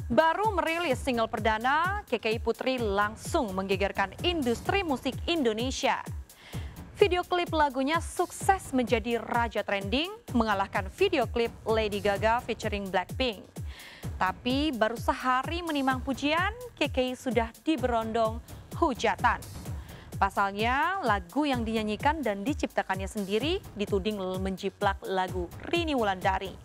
Baru merilis single perdana, KKI Putri langsung menggegerkan industri musik Indonesia. Video klip lagunya sukses menjadi raja trending, mengalahkan video klip Lady Gaga featuring Blackpink. Tapi baru sehari menimang pujian, KKI sudah diberondong hujatan. Pasalnya, lagu yang dinyanyikan dan diciptakannya sendiri dituding menjiplak lagu Rini Wulandari.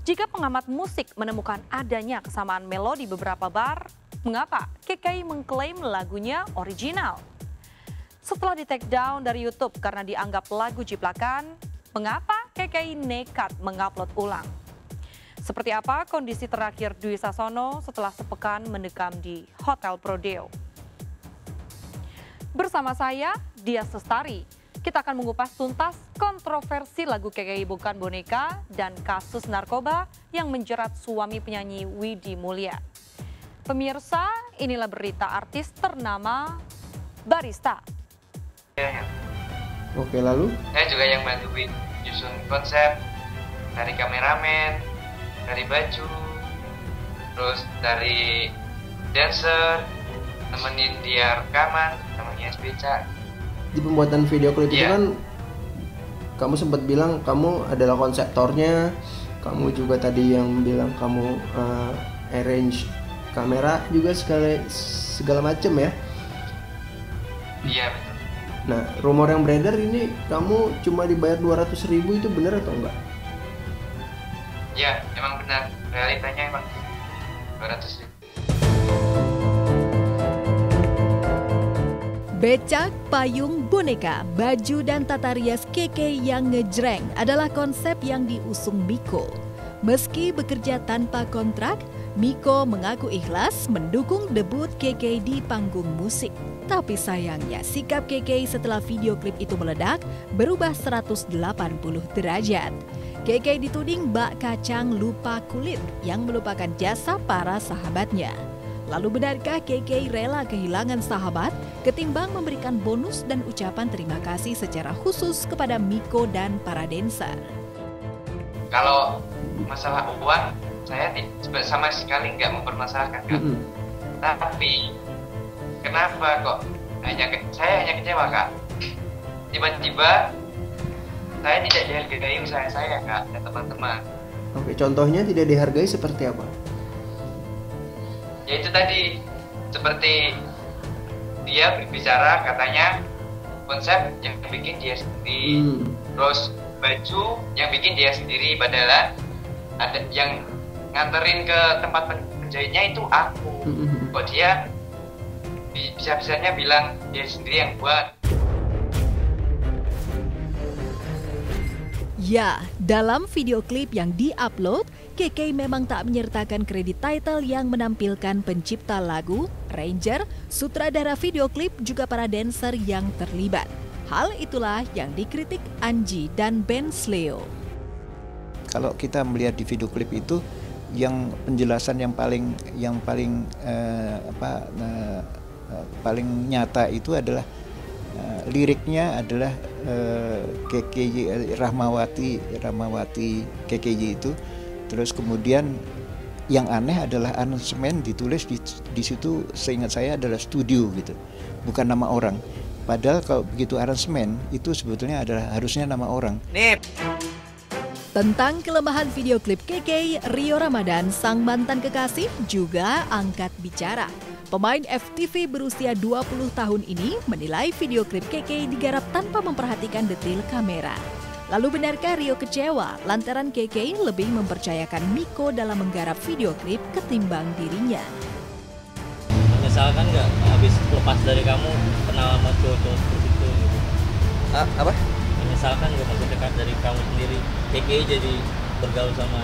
Jika pengamat musik menemukan adanya kesamaan melodi beberapa bar, mengapa KKI mengklaim lagunya original? Setelah di-take down dari YouTube karena dianggap lagu jiplakan, mengapa KKI nekat mengupload ulang? Seperti apa kondisi terakhir Dwi Sasono setelah sepekan mendekam di Hotel Prodeo? Bersama saya, Dias Lestari, kita akan mengupas tuntas kontroversi lagu KKI Bukan Boneka dan kasus narkoba yang menjerat suami penyanyi Widi Mulia. Pemirsa, inilah berita artis ternama Barista. Oke, lalu? Saya juga yang bantuin nyusun konsep, dari kameramen, dari baju, terus dari dancer, nemenin dia rekaman, namanya SBC. Di pembuatan video klip itu Iya. kan kamu sempat bilang kamu adalah konseptornya, kamu juga tadi yang bilang kamu arrange kamera juga segala macem ya. Iya betul. Nah, rumor yang beredar ini kamu cuma dibayar 200.000, itu benar atau enggak? Ya emang benar, realitanya emang 200.000. Becak, payung, boneka, baju dan tata rias KK yang ngejreng adalah konsep yang diusung Miko. Meski bekerja tanpa kontrak, Miko mengaku ikhlas mendukung debut KK di panggung musik. Tapi sayangnya sikap KK setelah video klip itu meledak berubah 180 derajat. KK dituding bak kacang lupa kulit yang melupakan jasa para sahabatnya. Lalu benarkah KK rela kehilangan sahabat ketimbang memberikan bonus dan ucapan terima kasih secara khusus kepada Miko dan para dancer? Kalau masalah uang, saya sama sekali nggak mempermasalahkan kan. Tapi kenapa kok saya hanya kecewa kak? Tiba-tiba saya tidak dihargai usaha saya kak dan teman-teman. Oke, contohnya tidak dihargai seperti apa? Ya itu tadi, seperti dia berbicara katanya konsep yang bikin dia sendiri, terus baju yang bikin dia sendiri, padahal ada yang nganterin ke tempat penjahitnya itu aku. Kok dia bisa-bisanya bilang dia sendiri yang buat. Ya, dalam video klip yang di-upload, KK memang tak menyertakan kredit title yang menampilkan pencipta lagu, arranger, sutradara video klip, juga para dancer yang terlibat. Hal itulah yang dikritik Anji dan Ben Sleo. Kalau kita melihat di video klip itu, yang penjelasan yang paling nyata itu adalah liriknya adalah KKY Rahmawati KKY itu. Terus kemudian yang aneh adalah aransemen ditulis di situ, seingat saya adalah studio gitu, bukan nama orang. Padahal kalau begitu aransemen itu sebetulnya adalah harusnya nama orang. Tentang kelemahan video klip KK, Rio Ramadan, sang mantan kekasih, juga angkat bicara. Pemain FTV berusia 20 tahun ini menilai video klip KK digarap tanpa memperhatikan detail kamera. Lalu benarkah Rio kecewa lantaran KK lebih mempercayakan Miko dalam menggarap video klip ketimbang dirinya? Menyesalkan nggak habis lepas dari kamu kenal sama cowok-cowok seperti itu? Gitu? Apa? Menyesalkan nggak maksudnya dari kamu sendiri KK jadi bergaul sama?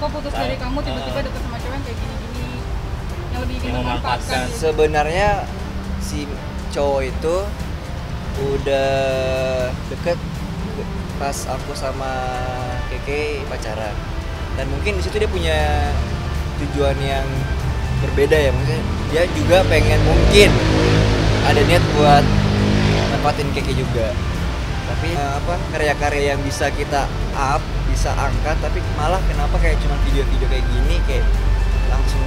Kok putus dari kamu tiba-tiba deket sama cewek yang kayak gini-gini yang lebih ingin memanfaatkan? Sebenarnya si cowok itu udah deket pas aku sama Keke pacaran, dan mungkin di situ dia punya tujuan yang berbeda ya, maksudnya dia juga pengen, mungkin ada niat buat nempatin Keke juga, tapi karya-karya yang bisa kita up, bisa angkat, tapi malah kenapa kayak cuma video-video kayak gini, kayak langsung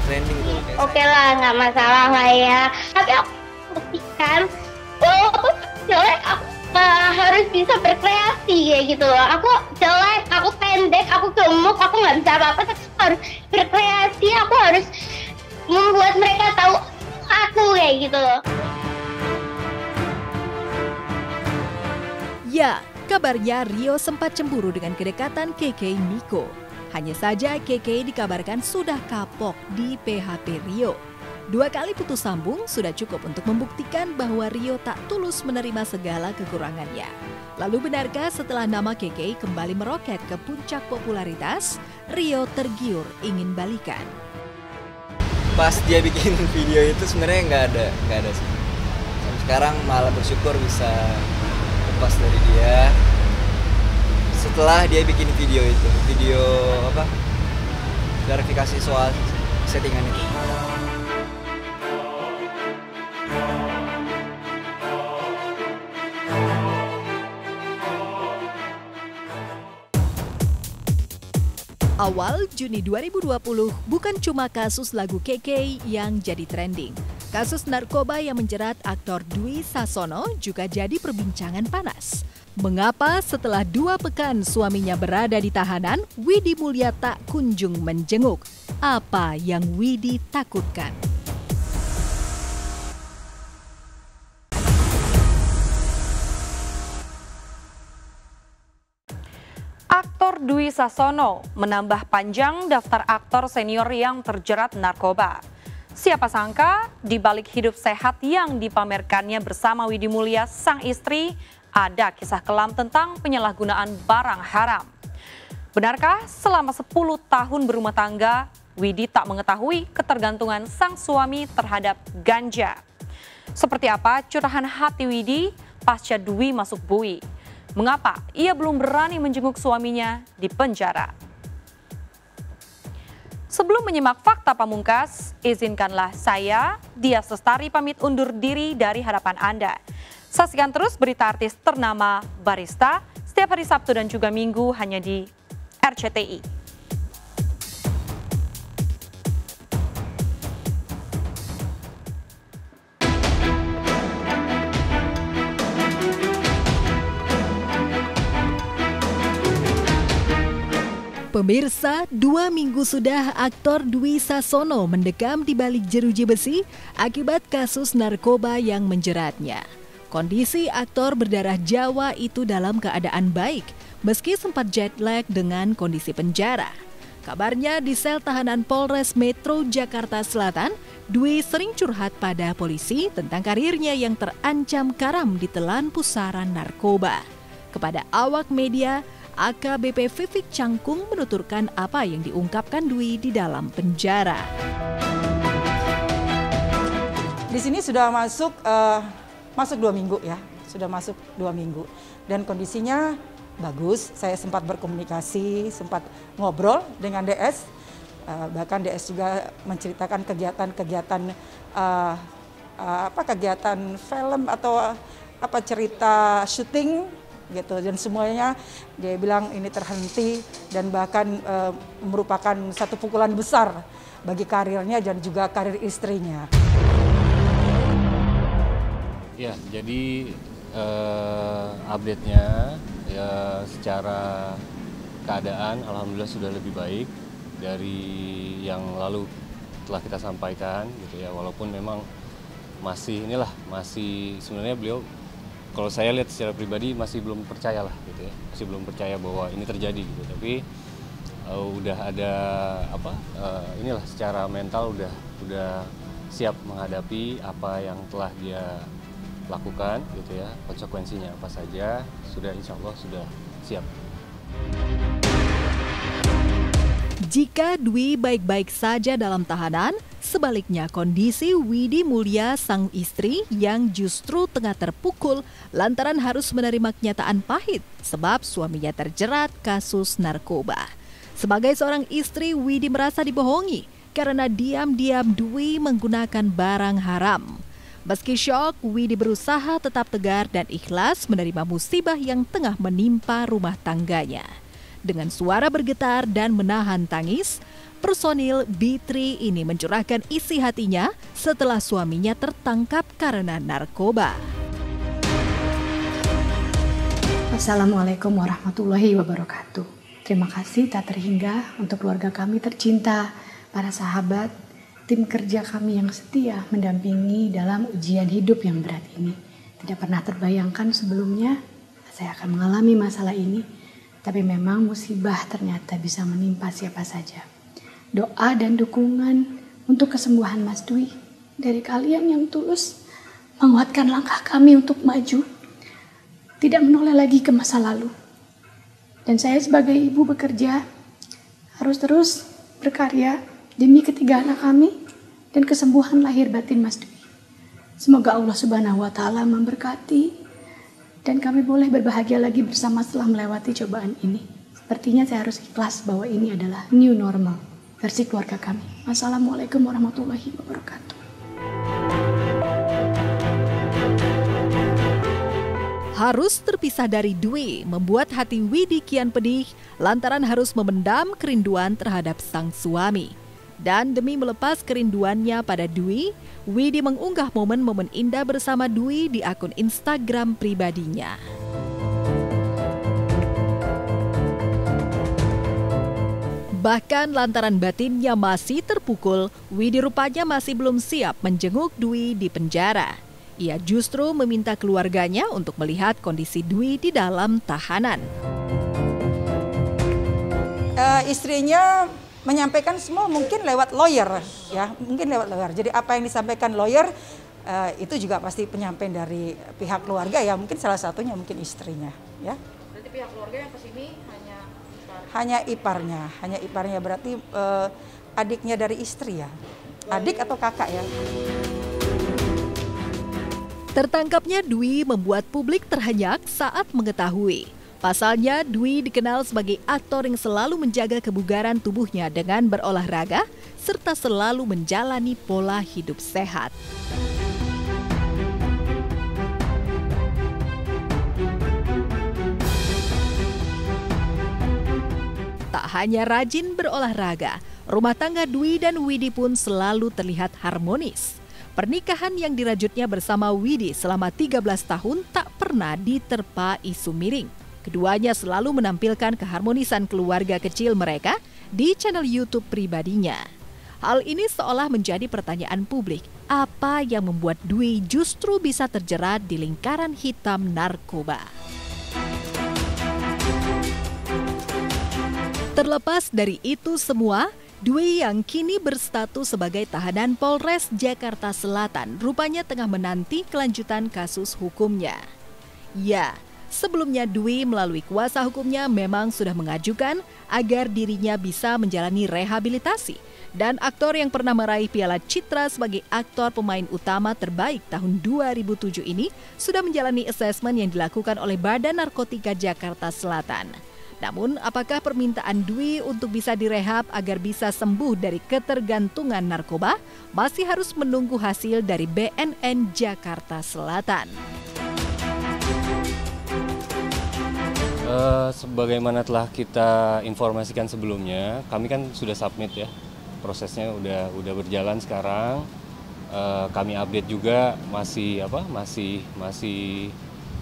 trending gitu. Oke lah, nggak masalah lah ya. Tapi aku buktikan walaupun jelek aku harus bisa berkreasi kayak gitu loh. Aku jelek, aku pendek, aku gemuk, aku nggak bisa apa-apa, tapi aku harus berkreasi. Aku harus membuat mereka tahu aku kayak gitu loh. Ya, kabarnya Rio sempat cemburu dengan kedekatan KK Miko. Hanya saja KK dikabarkan sudah kapok di PHP Rio. 2 kali putus sambung sudah cukup untuk membuktikan bahwa Rio tak tulus menerima segala kekurangannya. Lalu benarkah setelah nama KK kembali meroket ke puncak popularitas, Rio tergiur ingin balikan? Pas dia bikin video itu sebenarnya nggak ada sih. Sampai sekarang malah bersyukur bisa lepas dari dia. Setelah dia bikin video itu, video apa? Klarifikasi soal settingan itu. Awal Juni 2020, bukan cuma kasus lagu KK yang jadi trending. Kasus narkoba yang menjerat aktor Dwi Sasono juga jadi perbincangan panas. Mengapa setelah 2 pekan suaminya berada di tahanan, Widi Mulia tak kunjung menjenguk? Apa yang Widi takutkan? Aktor Dwi Sasono menambah panjang daftar aktor senior yang terjerat narkoba. Siapa sangka di balik hidup sehat yang dipamerkannya bersama Widi Mulia sang istri, ada kisah kelam tentang penyalahgunaan barang haram. Benarkah selama 10 tahun berumah tangga, Widi tak mengetahui ketergantungan sang suami terhadap ganja? Seperti apa curahan hati Widi pasca Dwi masuk bui? Mengapa ia belum berani menjenguk suaminya di penjara? Sebelum menyimak fakta pamungkas, izinkanlah saya, Dias Lestari, pamit undur diri dari hadapan Anda. Saksikan terus berita artis ternama Barista setiap hari Sabtu dan juga Minggu hanya di RCTI. Pemirsa, 2 minggu sudah aktor Dwi Sasono mendekam di balik jeruji besi akibat kasus narkoba yang menjeratnya. Kondisi aktor berdarah Jawa itu dalam keadaan baik, meski sempat jet lag dengan kondisi penjara. Kabarnya di sel tahanan Polres Metro Jakarta Selatan, Dwi sering curhat pada polisi tentang karirnya yang terancam karam ditelan pusaran narkoba. Kepada awak media, AKBP Vivik Cangkung menuturkan apa yang diungkapkan Dwi di dalam penjara. Di sini sudah masuk 2 minggu ya, sudah masuk 2 minggu dan kondisinya bagus. Saya sempat berkomunikasi, sempat ngobrol dengan DS, bahkan DS juga menceritakan kegiatan kegiatan film atau cerita syuting gitu, dan semuanya dia bilang ini terhenti dan bahkan merupakan satu pukulan besar bagi karirnya dan juga karir istrinya. Ya, jadi update-nya ya secara keadaan alhamdulillah sudah lebih baik dari yang lalu telah kita sampaikan gitu ya, walaupun memang masih sebenarnya beliau, kalau saya lihat secara pribadi masih belum percaya lah gitu ya, masih belum percaya bahwa ini terjadi gitu. Tapi udah ada inilah secara mental udah siap menghadapi apa yang telah dia lakukan gitu ya, konsekuensinya apa saja sudah, insya Allah sudah siap. Jika Dwi baik-baik saja dalam tahanan, sebaliknya kondisi Widi Mulia sang istri yang justru tengah terpukul lantaran harus menerima kenyataan pahit sebab suaminya terjerat kasus narkoba. Sebagai seorang istri, Widi merasa dibohongi karena diam-diam Dwi menggunakan barang haram. Meski syok, Widi berusaha tetap tegar dan ikhlas menerima musibah yang tengah menimpa rumah tangganya. Dengan suara bergetar dan menahan tangis, Personil B3 ini mencurahkan isi hatinya setelah suaminya tertangkap karena narkoba. Assalamualaikum warahmatullahi wabarakatuh. Terima kasih tak terhingga untuk keluarga kami tercinta, para sahabat, tim kerja kami yang setia mendampingi dalam ujian hidup yang berat ini. Tidak pernah terbayangkan sebelumnya saya akan mengalami masalah ini, tapi memang musibah ternyata bisa menimpa siapa saja. Doa dan dukungan untuk kesembuhan Mas Dwi dari kalian yang tulus menguatkan langkah kami untuk maju, tidak menoleh lagi ke masa lalu. Dan saya sebagai ibu bekerja harus terus berkarya demi ketiga anak kami dan kesembuhan lahir batin Mas Dwi. Semoga Allah Subhanahu wa Ta'ala memberkati dan kami boleh berbahagia lagi bersama setelah melewati cobaan ini. Sepertinya saya harus ikhlas bahwa ini adalah new normal versi keluarga kami. Wassalamualaikum warahmatullahi wabarakatuh. Harus terpisah dari Dwi membuat hati Widi kian pedih lantaran harus memendam kerinduan terhadap sang suami. Dan demi melepas kerinduannya pada Dwi, Widi mengunggah momen-momen indah bersama Dwi di akun Instagram pribadinya. Bahkan lantaran batinnya masih terpukul, Widi rupanya masih belum siap menjenguk Dwi di penjara. Ia justru meminta keluarganya untuk melihat kondisi Dwi di dalam tahanan. Istrinya menyampaikan semua mungkin lewat lawyer, ya, mungkin lewat lawyer. Jadi apa yang disampaikan lawyer itu juga pasti penyampaian dari pihak keluarga, ya, mungkin salah satunya mungkin istrinya, ya. Berarti pihak keluarga yang kesini hanya iparnya berarti adiknya dari istri, ya, adik atau kakak, ya. Tertangkapnya Dwi membuat publik terhenyak saat mengetahui. Pasalnya, Dwi dikenal sebagai aktor yang selalu menjaga kebugaran tubuhnya dengan berolahraga, serta selalu menjalani pola hidup sehat. Tak hanya rajin berolahraga, rumah tangga Dwi dan Widi pun selalu terlihat harmonis. Pernikahan yang dirajutnya bersama Widi selama 13 tahun tak pernah diterpa isu miring. Keduanya selalu menampilkan keharmonisan keluarga kecil mereka di channel YouTube pribadinya. Hal ini seolah menjadi pertanyaan publik, apa yang membuat Dwi justru bisa terjerat di lingkaran hitam narkoba? Terlepas dari itu semua, Dwi yang kini berstatus sebagai tahanan Polres Jakarta Selatan rupanya tengah menanti kelanjutan kasus hukumnya. Ya, sebelumnya Dwi melalui kuasa hukumnya memang sudah mengajukan agar dirinya bisa menjalani rehabilitasi. Dan aktor yang pernah meraih Piala Citra sebagai aktor pemain utama terbaik tahun 2007 ini sudah menjalani asesmen yang dilakukan oleh Badan Narkotika Jakarta Selatan. Namun, apakah permintaan Dwi untuk bisa direhab agar bisa sembuh dari ketergantungan narkoba masih harus menunggu hasil dari BNN Jakarta Selatan. Sebagaimana telah kita informasikan sebelumnya, kami kan sudah submit, ya, prosesnya udah berjalan sekarang. Kami update juga masih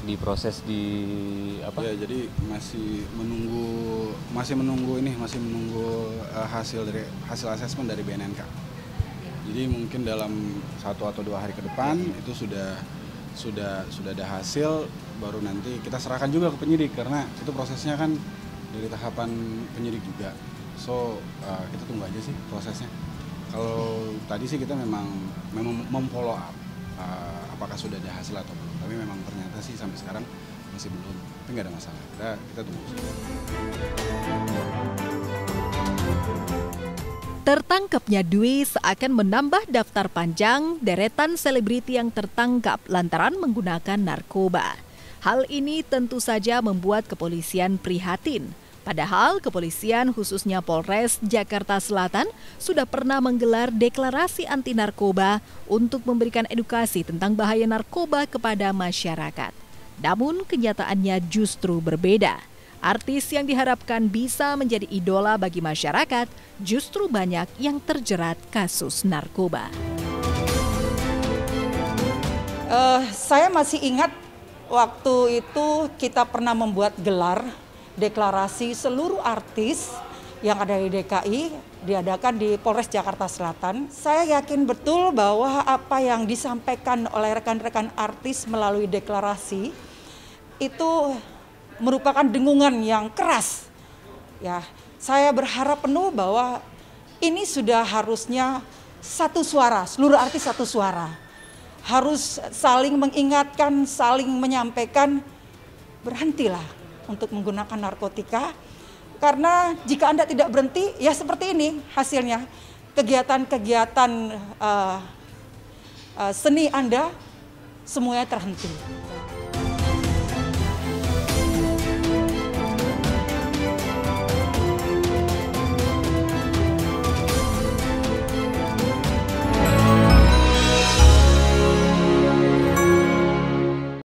diproses ya, jadi masih menunggu hasil asesmen dari BNNK. Jadi mungkin dalam 1 atau 2 hari ke depan itu sudah ada hasil, baru nanti kita serahkan juga ke penyidik karena itu prosesnya kan dari tahapan penyidik juga. So kita tunggu aja sih prosesnya. Kalau tadi sih kita memang memfollow up apakah sudah ada hasil atau belum. Tapi memang ternyata sih sampai sekarang masih belum. Tapi nggak ada masalah. Kita tunggu sih. Tertangkapnya Dwi seakan menambah daftar panjang deretan selebriti yang tertangkap lantaran menggunakan narkoba. Hal ini tentu saja membuat kepolisian prihatin. Padahal kepolisian khususnya Polres Jakarta Selatan sudah pernah menggelar deklarasi anti narkoba untuk memberikan edukasi tentang bahaya narkoba kepada masyarakat. Namun kenyataannya justru berbeda. Artis yang diharapkan bisa menjadi idola bagi masyarakat justru banyak yang terjerat kasus narkoba. Saya masih ingat waktu itu kita pernah membuat gelar deklarasi seluruh artis yang ada di DKI, diadakan di Polres Jakarta Selatan. Saya yakin betul bahwa apa yang disampaikan oleh rekan-rekan artis melalui deklarasi itu merupakan dengungan yang keras. Ya, saya berharap penuh bahwa ini sudah harusnya satu suara, seluruh artis satu suara. Harus saling mengingatkan, saling menyampaikan, berhentilah untuk menggunakan narkotika. Karena jika Anda tidak berhenti, ya seperti ini hasilnya. Kegiatan-kegiatan seni Anda semuanya terhenti.